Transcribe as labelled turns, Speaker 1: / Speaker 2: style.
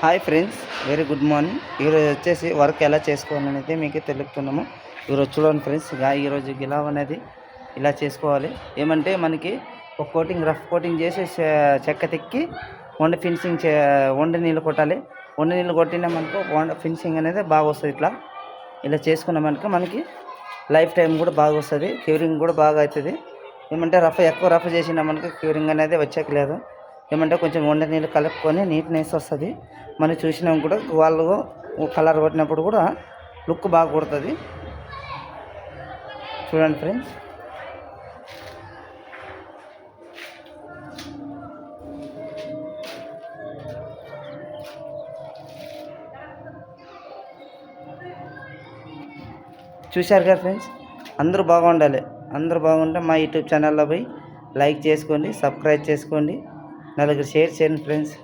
Speaker 1: Hi friends, very good morning. ఈరోజు వచ్చేసి work ఎలా చేసుకోవాలనేది మీకు తెలుపుతున్నాము. ఈరోజు చూడండి ఫ్రెండ్స్, ఈరోజు గిలావ్ అనేది ఇలా చేసుకోవాలి. ఏమంటే మనకి ఒక కోటింగ్ రఫ్ కోటింగ్ చేసి చెక్క తిక్కి వండ ఫినిషింగ్ వండ నీళ్ళు కొట్టాలి. వండ నీళ్ళు కొట్టినామనుకో వండ ఫినిషింగ్ అనేది బాగా వస్తుంది. ఇలా చేసుకున్నామనుకో మనకి లైఫ్ టైం కూడా బాగా వస్తుంది. క్యూరింగ్ కూడా బాగా అవుతుంది. ఏమంటే ఎక్కువ రఫ్ చేసినామనుకో క్యూరింగ్ అనేది వచ్చేయలేదు. ఏమంటే కొంచెం వండ నీళ్ళు కలుపుకొని నీట్నెస్ వస్తుంది. మనం చూసినాం కూడా వాళ్ళు కలర్ కొట్టినప్పుడు కూడా లుక్ బాగా కొడుతుంది. చూడండి ఫ్రెండ్స్, చూశారు కదా ఫ్రెండ్స్, అందరూ బాగుండాలి. అందరూ బాగుంటే మా యూట్యూబ్ ఛానల్లో పోయి లైక్ చేసుకోండి, సబ్స్క్రైబ్ చేసుకోండి, నలుగురు షేర్ చేయండి ఫ్రెండ్స్.